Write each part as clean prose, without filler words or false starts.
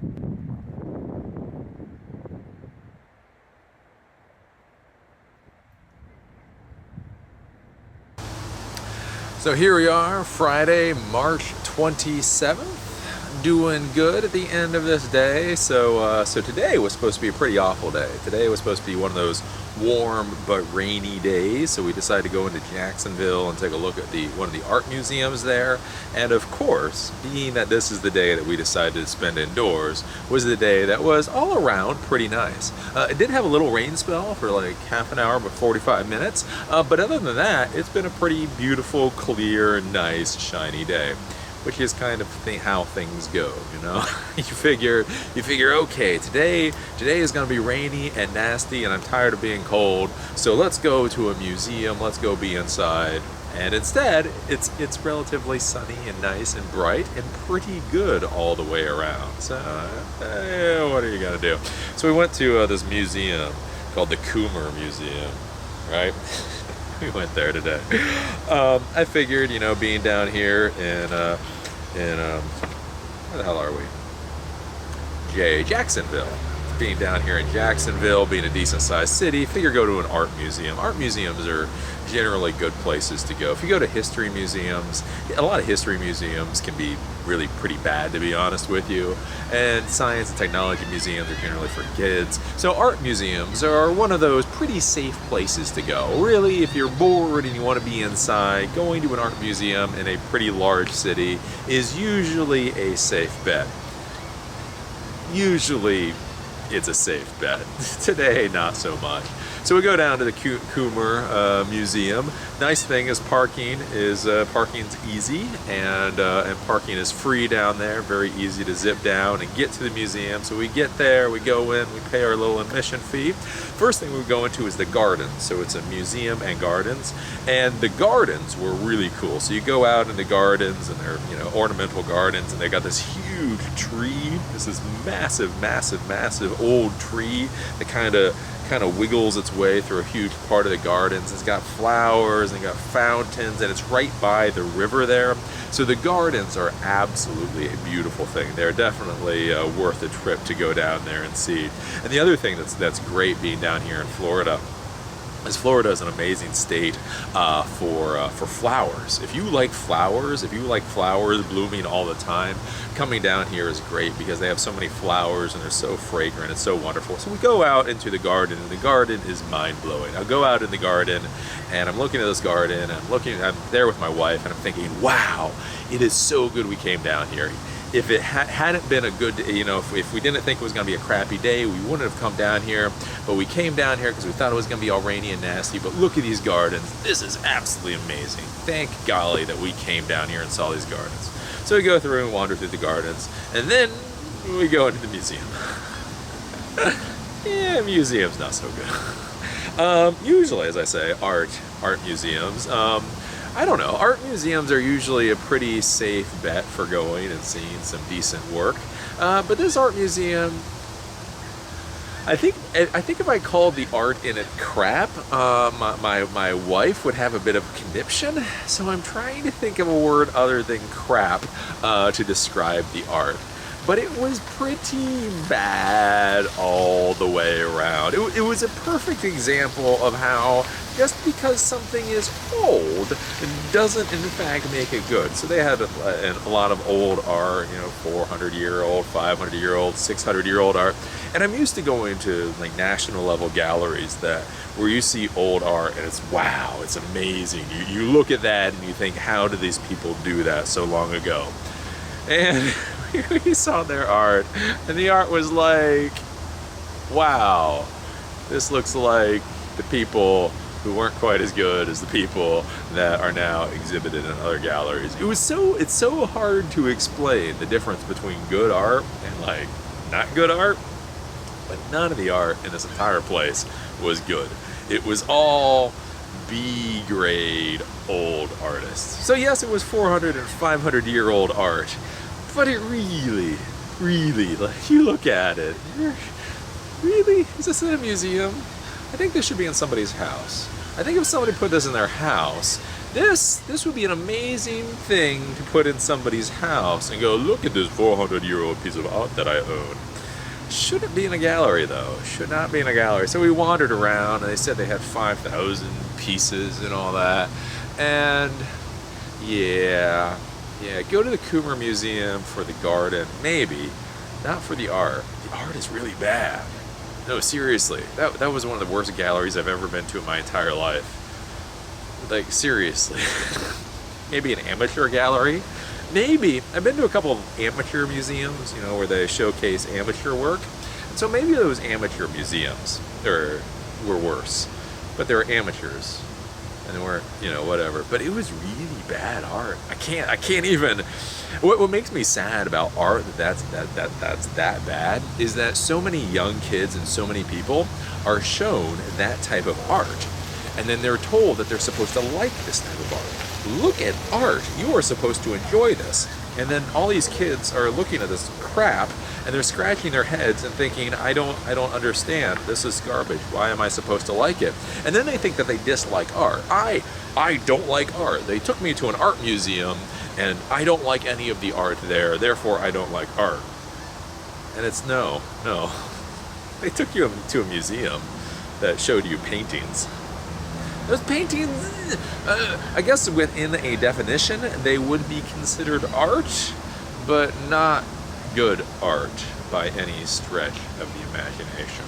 So here we are, Friday, March 27th. Doing good at the end of this day. So today was supposed to be a pretty awful day. Today was supposed to be one of those warm but rainy days. So we decided to go into Jacksonville and take a look at one of the art museums there. And of course, being that this is the day that we decided to spend indoors, was the day that was all around pretty nice. It did have a little rain spell for like half an hour, but 45 minutes. But other than that, it's been a pretty beautiful, clear, nice, shiny day. Which is kind of how things go, you know. you figure, okay, today is going to be rainy and nasty, and I'm tired of being cold. So let's go to a museum. Let's go be inside. And instead, it's relatively sunny and nice and bright and pretty good all the way around. So what are you gonna do? So we went to this museum called the Cummer Museum, right? We went there today. I figured, you know, being down here in where the hell are we? Jacksonville. Being down here in Jacksonville, being a decent sized city, figure go to an art museum. Art museums are generally good places to go. If you go to history museums, a lot of history museums can be really pretty bad, to be honest with you. And science and technology museums are generally for kids. So art museums are one of those pretty safe places to go. Really, if you're bored and you want to be inside, going to an art museum in a pretty large city is usually a safe bet. Usually it's a safe bet. Today, not so much. So we go down to the Cummer Museum. Nice thing is parking's easy, and parking is free down there. Very easy to zip down and get to the museum. So we get there, we go in, we pay our little admission fee. First thing we go into is the gardens. So it's a museum and gardens, and the gardens were really cool. So you go out in the gardens, and they're, you know, ornamental gardens, and they got this huge tree. This is massive old tree that kind of wiggles its way through a huge part of the gardens. It's got flowers and got fountains, and it's right by the river there. So the gardens are absolutely a beautiful thing. They're definitely worth a trip to go down there and see. And the other thing that's great being down here in Florida is Florida is an amazing state for flowers. If you like flowers blooming all the time, coming down here is great because they have so many flowers and they're so fragrant. It's so wonderful. So we go out into the garden, and the garden is mind-blowing. I go out in the garden, and I'm looking at this garden, and I'm there with my wife, and I'm thinking, wow, it is so good we came down here. If it hadn't been a good, you know, if we didn't think it was going to be a crappy day, we wouldn't have come down here. But we came down here because we thought it was going to be all rainy and nasty. But look at these gardens. This is absolutely amazing. Thank golly that we came down here and saw these gardens. So we go through and wander through the gardens, and then we go into the museum. Yeah, museum's not so good. Usually, as I say, art museums. I don't know. Art museums are usually a pretty safe bet for going and seeing some decent work. But this art museum, I think if I called the art in it crap, my wife would have a bit of conniption. So I'm trying to think of a word other than crap to describe the art. But it was pretty bad all the way around. It was a perfect example of how just because something is old doesn't in fact make it good. So they had a lot of old art, you know, 400-year-old, 500-year-old, 600-year-old art. And I'm used to going to like national level galleries where you see old art and it's wow, it's amazing. You look at that and you think, how did these people do that so long ago? And we saw their art, and the art was like, wow, this looks like the people who weren't quite as good as the people that are now exhibited in other galleries. It's so hard to explain the difference between good art and like not good art, but none of the art in this entire place was good. It was all B-grade old artists. So yes, it was 400 and 500-year-old art, but it really, like, you look at it, really? Is this in a museum? I think this should be in somebody's house. I think if somebody put this in their house, this would be an amazing thing to put in somebody's house and go, look at this 400-year-old piece of art that I own. Shouldn't be in a gallery, though. Should not be in a gallery. So we wandered around, and they said they had 5,000 pieces and all that. And yeah, go to the Cummer Museum for the garden, maybe. Not for the art. The art is really bad. No, seriously. That was one of the worst galleries I've ever been to in my entire life. Like, seriously. Maybe an amateur gallery? Maybe. I've been to a couple of amateur museums, you know, where they showcase amateur work. And so maybe those amateur museums were worse. But they were amateurs. And they weren't, you know, whatever. But it was really bad art. I can't even. What makes me sad about art that's that bad is that so many young kids and so many people are shown that type of art. And then they're told that they're supposed to like this type of art. Look at art. You are supposed to enjoy this. And then all these kids are looking at this crap and they're scratching their heads and thinking, I don't understand. This is garbage. Why am I supposed to like it? And then they think that they dislike art. I don't like art. They took me to an art museum and I don't like any of the art there. Therefore, I don't like art. And it's no. They took you to a museum that showed you paintings. Those paintings, I guess within a definition, they would be considered art, but not good art by any stretch of the imagination.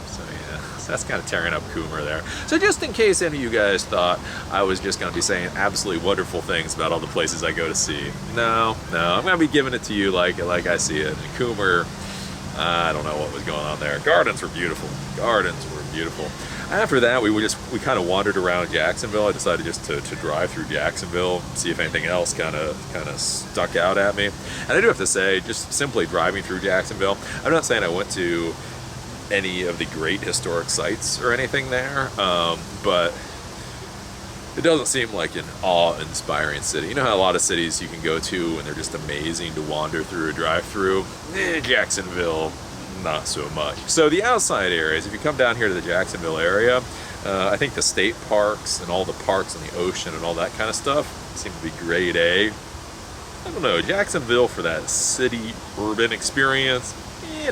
So yeah, so that's kind of tearing up Cummer there. So just in case any of you guys thought I was just going to be saying absolutely wonderful things about all the places I go to see, no, I'm going to be giving it to you like I see it. And Cummer, I don't know what was going on there. Gardens were beautiful. After that, we kind of wandered around Jacksonville. I decided just to drive through Jacksonville, see if anything else kind of stuck out at me. And I do have to say, just simply driving through Jacksonville, I'm not saying I went to any of the great historic sites or anything there, but it doesn't seem like an awe-inspiring city. You know how a lot of cities you can go to and they're just amazing to wander through or drive through? Jacksonville, not so much. So the outside areas, if you come down here to the Jacksonville area, I think the state parks and all the parks and the ocean and all that kind of stuff seem to be grade A. I don't know, Jacksonville for that city urban experience,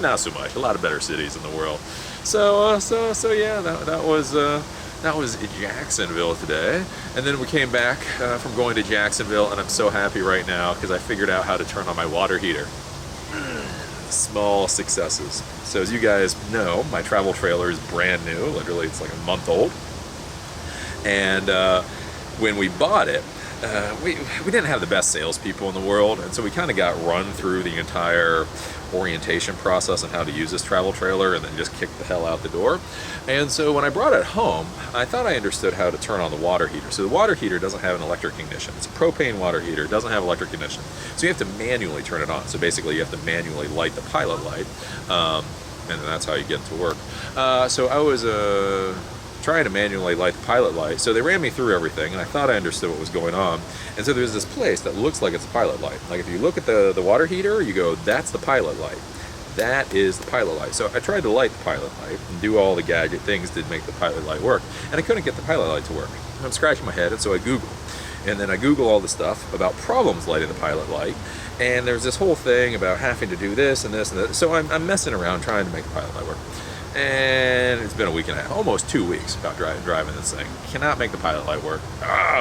not so much. A lot of better cities in the world. So yeah, that was Jacksonville today. And then we came back from going to Jacksonville, and I'm so happy right now because I figured out how to turn on my water heater. Small successes. So as you guys know, my travel trailer is brand new. Literally, it's like a month old. And when we bought it, we didn't have the best salespeople in the world, and so we kind of got run through the entire orientation process on how to use this travel trailer and then just kicked the hell out the door. And so when I brought it home, I thought I understood how to turn on the water heater. So the water heater doesn't have an electric ignition. It's a propane water heater. It doesn't have electric ignition. So you have to manually turn it on. So basically you have to manually light the pilot light, and then that's how you get it to work. So I was trying to manually light the pilot light. So they ran me through everything, and I thought I understood what was going on. And so there's this place that looks like it's a pilot light. Like if you look at the water heater, you go, that's the pilot light. That is the pilot light. So I tried to light the pilot light and do all the gadget things to make the pilot light work, and I couldn't get the pilot light to work. I'm scratching my head, and so I Google. And then I Google all the stuff about problems lighting the pilot light, and there's this whole thing about having to do this and this and that. So I'm messing around trying to make the pilot light work. And it's been a week and a half, almost 2 weeks about driving this thing. Cannot make the pilot light work.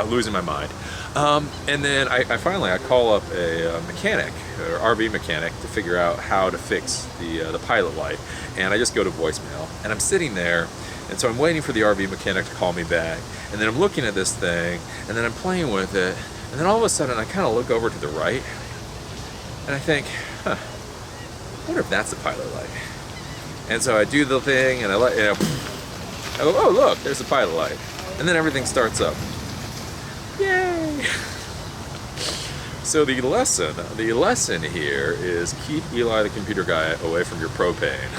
Losing my mind. And then I finally call up a mechanic, or RV mechanic, to figure out how to fix the pilot light. And I just go to voicemail, and I'm sitting there, and so I'm waiting for the RV mechanic to call me back. And then I'm looking at this thing, and then I'm playing with it, and then all of a sudden I kind of look over to the right, and I think, I wonder if that's the pilot light. And so I do the thing, and I go, oh look, there's the pilot light. And then everything starts up. Yay! So the lesson here is keep Eli the computer guy away from your propane.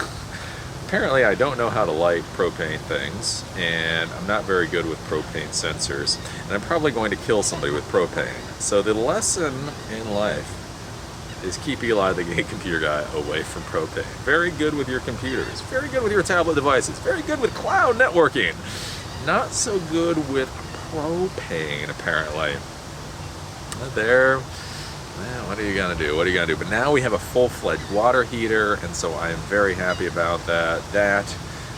Apparently I don't know how to light propane things, and I'm not very good with propane sensors, and I'm probably going to kill somebody with propane. So the lesson in life is keep Eli the computer guy away from propane. Very good with your computers, very good with your tablet devices, very good with cloud networking. Not so good with propane, apparently. There, man, what are you gonna do? What are you gonna do? But now we have a full-fledged water heater, and so I am very happy about that. That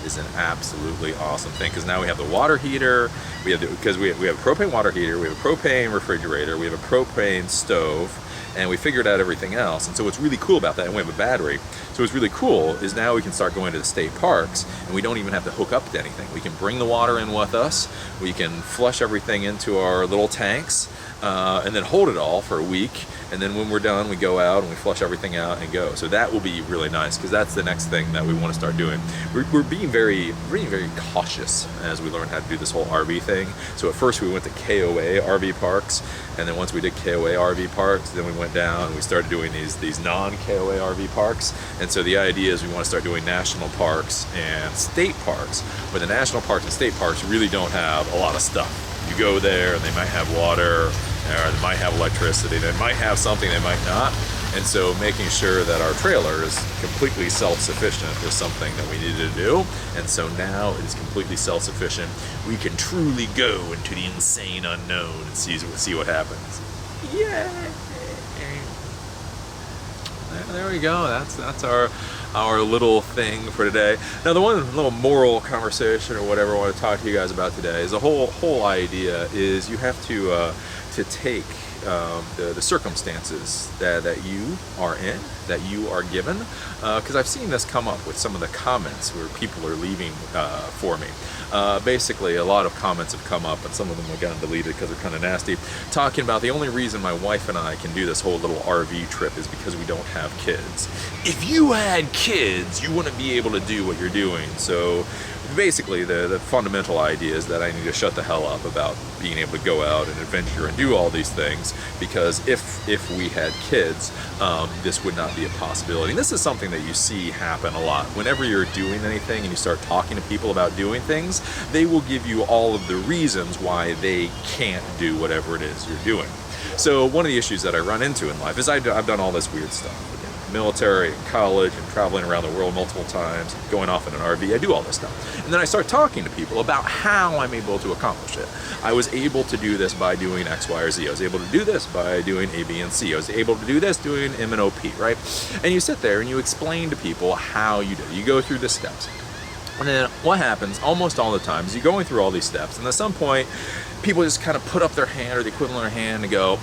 is an absolutely awesome thing, because now we have the water heater, we have we have a propane water heater, we have a propane refrigerator, we have a propane stove, and we figured out everything else. And so what's really cool about that, and we have a battery, so what's really cool is now we can start going to the state parks, and we don't even have to hook up to anything. We can bring the water in with us, we can flush everything into our little tanks, and then hold it all for a week, and then when we're done, we go out and we flush everything out and go. So that will be really nice, because that's the next thing that we want to start doing. We're being very cautious as we learn how to do this whole RV thing. So at first we went to KOA RV parks, and then once we did KOA RV parks, then we went down and we started doing these non-KOA RV parks. And so the idea is we want to start doing national parks and state parks, but the national parks and state parks really don't have a lot of stuff. You go there and they might have water, or they might have electricity, they might have something, they might not. And so making sure that our trailer is completely self-sufficient was something that we needed to do. And so now it is completely self-sufficient. We can truly go into the insane unknown and see what happens. Yay! There we go. That's our little thing for today. Now, the one little moral conversation or whatever I want to talk to you guys about today is the whole idea is you have to take the circumstances that you are in, that you are given, because I've seen this come up with some of the comments where people are leaving for me. Basically, a lot of comments have come up, and some of them have gotten deleted because they're kind of nasty, talking about the only reason my wife and I can do this whole little RV trip is because we don't have kids. If you had kids, you wouldn't be able to do what you're doing. So basically the fundamental idea is that I need to shut the hell up about being able to go out and adventure and do all these things, because if we had kids, this would not be a possibility. And this is something that you see happen a lot. Whenever you're doing anything and you start talking to people about doing things, they will give you all of the reasons why they can't do whatever it is you're doing. So one of the issues that I run into in life is I've done all this weird stuff. Military and college and traveling around the world multiple times, going off in an RV, I do all this stuff. And then I start talking to people about how I'm able to accomplish it. I was able to do this by doing X, Y, or Z. I was able to do this by doing A, B, and C. I was able to do this doing M and O, P, right? And you sit there and you explain to people how you do it. You go through the steps. And then what happens almost all the time is you're going through all these steps, and at some point, people just kind of put up their hand or the equivalent of their hand and go,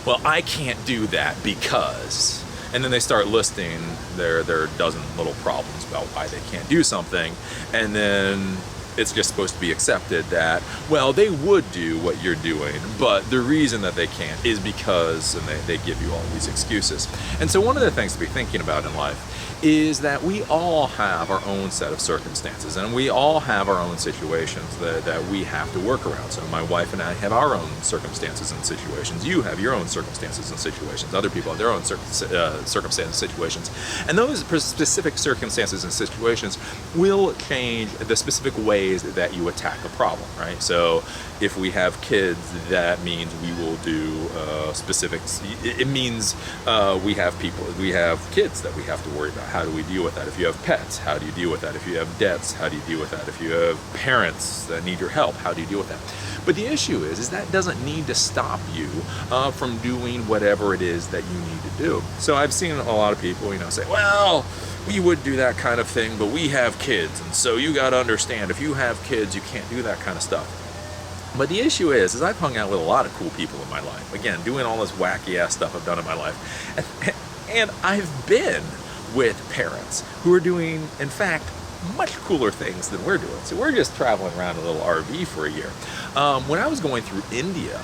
well, I can't do that because, and then they start listing their dozen little problems about why they can't do something, and then it's just supposed to be accepted that, well, they would do what you're doing, but the reason that they can't is because, and they give you all these excuses. And so one of the things to be thinking about in life is that we all have our own set of circumstances, and we all have our own situations that we have to work around. So my wife and I have our own circumstances and situations. You have your own circumstances and situations. Other people have their own circumstances and situations. And those specific circumstances and situations will change the specific ways that you attack a problem, right? So if we have kids, that means we will do specifics. It means we have kids that we have to worry about. How do we deal with that? If you have pets, how do you deal with that? If you have debts, how do you deal with that? If you have parents that need your help, how do you deal with that? But the issue is that doesn't need to stop you from doing whatever it is that you need to do. So I've seen a lot of people, say, well, we would do that kind of thing, but we have kids, and so you got to understand, if you have kids, you can't do that kind of stuff. But the issue is I've hung out with a lot of cool people in my life. Again, doing all this wacky ass stuff I've done in my life. And I've been with parents who are doing, in fact, much cooler things than we're doing. So we're just traveling around a little RV for a year. When I was going through India,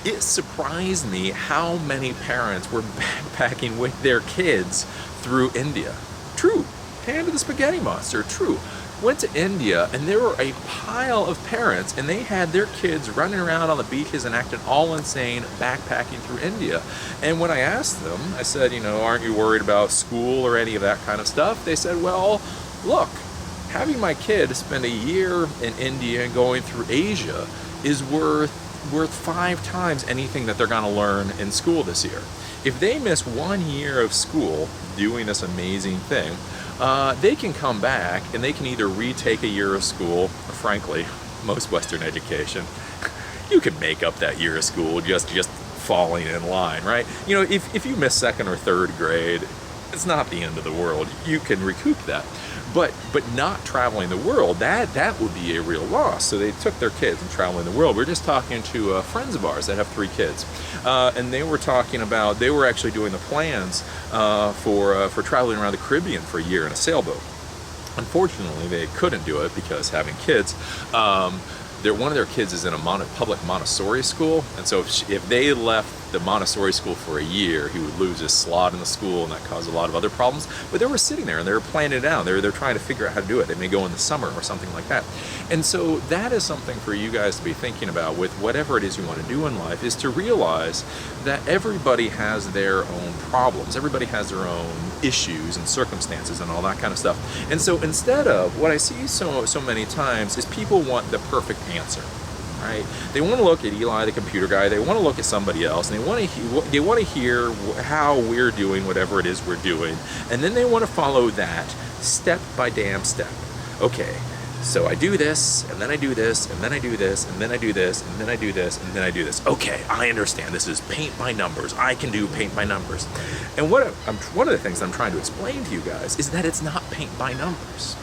it surprised me how many parents were backpacking with their kids through India. True. Hand to the spaghetti monster. True. Went to India, and there were a pile of parents, and they had their kids running around on the beaches and acting all insane, backpacking through India. And when I asked them, I said, aren't you worried about school or any of that kind of stuff? They said, well, look, having my kid spend a year in India and going through Asia is worth 5 times anything that they're going to learn in school this year. If they miss 1 year of school doing this amazing thing, they can come back and they can either retake a year of school, or frankly, most Western education, you can make up that year of school just falling in line, right? You know, if you miss second or third grade, it's not the end of the world. You can recoup that. But not traveling the world, that would be a real loss. So they took their kids and traveling the world. We were just talking to friends of ours that have 3 kids, and they were talking about, they were actually doing the plans for traveling around the Caribbean for a year in a sailboat. Unfortunately, they couldn't do it because having kids. One of their kids is in a public Montessori school, and so if they left the Montessori school for a year, he would lose his slot in the school, and that caused a lot of other problems. But they were sitting there and they were planning it out. They're trying to figure out how to do it. They may go in the summer or something like that. And so that is something for you guys to be thinking about with whatever it is you want to do in life, is to realize that everybody has their own problems. Everybody has their own issues and circumstances and all that kind of stuff. And so instead of, what I see so many times is people want the perfect answer. Right? They want to look at Eli, the computer guy. They want to look at somebody else, and they want to hear how we're doing whatever it is we're doing, and then they want to follow that step by damn step. Okay, so I do this, and then I do this, and then I do this, and then I do this, and then I do this, and then I do this. Okay, I understand. This is paint by numbers. I can do paint by numbers. And one of the things I'm trying to explain to you guys is that it's not paint by numbers.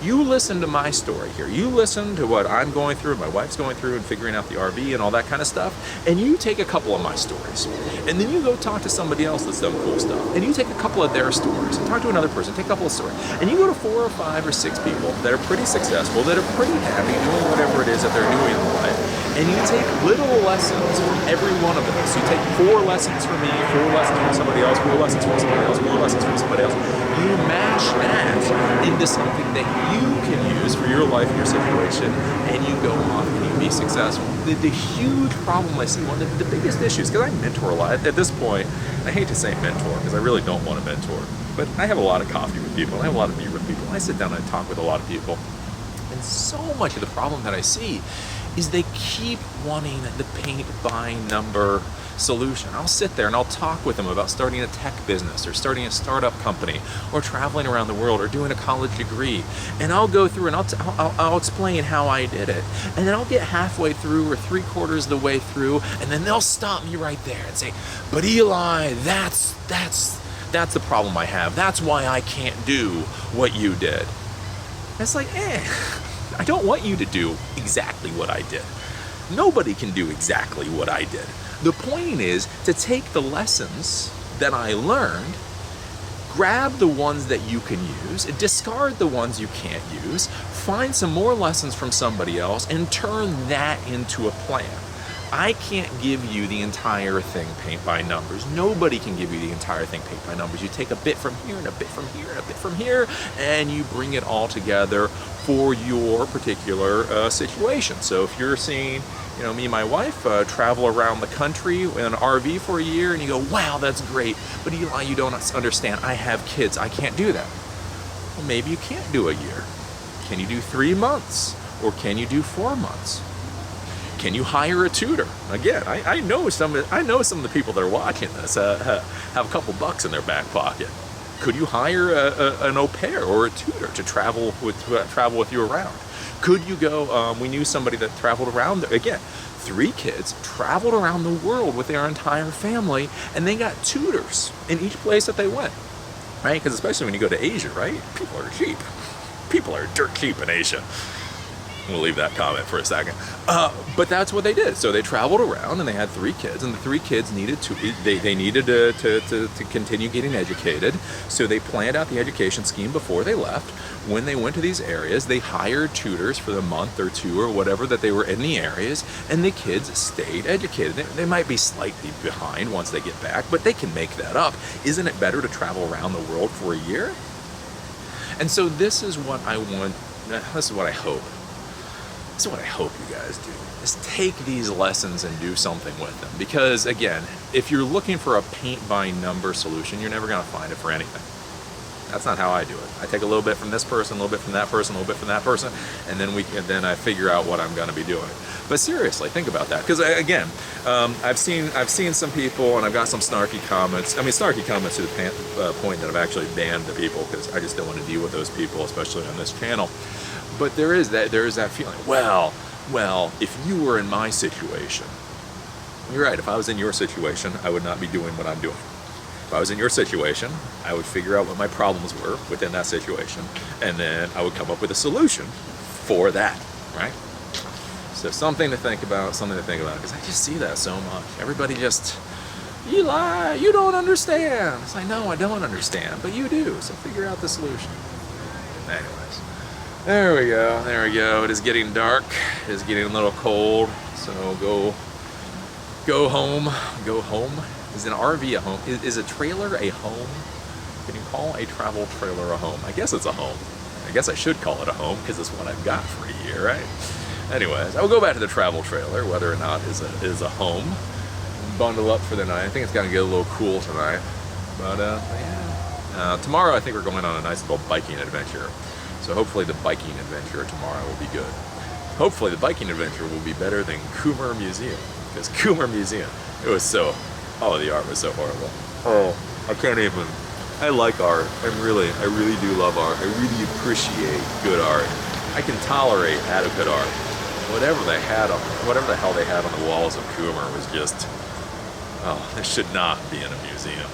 You listen to my story here. You listen to what I'm going through, my wife's going through, and figuring out the RV and all that kind of stuff, and you take a couple of my stories, and then you go talk to somebody else that's done cool stuff, and you take a couple of their stories, and talk to another person, take a couple of stories, and you go to 4 or 5 or 6 people that are pretty successful, that are pretty happy doing whatever it is that they're doing in life, and you take little lessons from every one of those. You take 4 lessons from me, 4 lessons from somebody else, 4 lessons from somebody else, 4 lessons from somebody else. You mash that into something that you can use for your life and your situation, and you go off and you be successful. The huge problem I see, one of the biggest issues, because I mentor a lot at this point, I hate to say mentor because I really don't want to mentor, but I have a lot of coffee with people, and I have a lot of beer with people, and I sit down and I talk with a lot of people, and so much of the problem that I see is they keep wanting the paint by number solution. I'll sit there and I'll talk with them about starting a tech business or starting a startup company or traveling around the world or doing a college degree, and I'll go through and I'll explain how I did it, and then I'll get halfway through or 3/4 of the way through, and then they'll stop me right there and say, but Eli, that's the problem I have. That's why I can't do what you did. And it's like, I don't want you to do exactly what I did. Nobody can do exactly what I did. The point is to take the lessons that I learned, grab the ones that you can use, discard the ones you can't use, find some more lessons from somebody else, and turn that into a plan. I can't give you the entire thing paint by numbers. Nobody can give you the entire thing paint by numbers. You take a bit from here and a bit from here and a bit from here, and you bring it all together for your particular situation. So if you're seeing, me and my wife travel around the country in an RV for a year, and you go, wow, that's great, but Eli, you don't understand. I have kids. I can't do that. Well, maybe you can't do a year. Can you do 3 months? Or can you do 4 months? Can you hire a tutor? Again, I know some of the people that are watching this have a couple bucks in their back pocket. Could you hire an au pair or a tutor to travel with you around? Could you go? We knew somebody that traveled around. Again, 3 kids traveled around the world with their entire family, and they got tutors in each place that they went. Right? Because especially when you go to Asia, right? People are cheap. People are dirt cheap in Asia. We'll leave that comment for a second. But that's what they did. So they traveled around, and they had 3 kids, and the 3 kids needed to continue getting educated. So they planned out the education scheme before they left. When they went to these areas, they hired tutors for the month or 2 or whatever that they were in the areas, and the kids stayed educated. They might be slightly behind once they get back, but they can make that up. Isn't it better to travel around the world for a year? And so this is what I want. This is what I hope. This is what I hope you guys do, is take these lessons and do something with them. Because again, if you're looking for a paint by number solution, you're never going to find it for anything. That's not how I do it. I take a little bit from this person, a little bit from that person, a little bit from that person, and then I figure out what I'm going to be doing. But seriously, think about that. Because again, I've seen some people, and I've got some snarky comments. I mean, snarky comments to the point that I've actually banned the people, because I just don't want to deal with those people, especially on this channel. But there is that feeling, well, Well, if you were in my situation, you're right, if I was in your situation, I would not be doing what I'm doing. If I was in your situation, I would figure out what my problems were within that situation, and then I would come up with a solution for that, right? So something to think about, because I just see that so much. Everybody just, you lie, you don't understand. It's like, no, I don't understand, but you do, so figure out the solution. Anyways, there we go. It is getting dark, it is getting a little cold, so go home. Is an RV a home? Is a trailer a home? Can you call a travel trailer a home? I guess it's a home. I guess I should call it a home because it's what I've got for a year, right? Anyways, I will go back to the travel trailer, whether or not it is a home. Bundle up for the night. I think it's gonna get a little cool tonight. But yeah. Tomorrow I think we're going on a nice little biking adventure. So hopefully the biking adventure tomorrow will be good. Hopefully the biking adventure will be better than Cummer Museum. Because Cummer Museum, all of the art was so horrible. Oh, I can't even. I like art. I really do love art. I really appreciate good art. I can tolerate adequate art. Whatever the hell they had on the walls of Cummer was just, this should not be in a museum.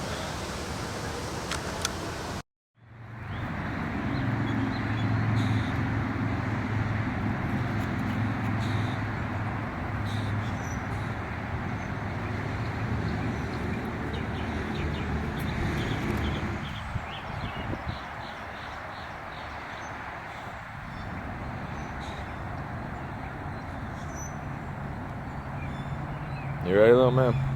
You ready, little man?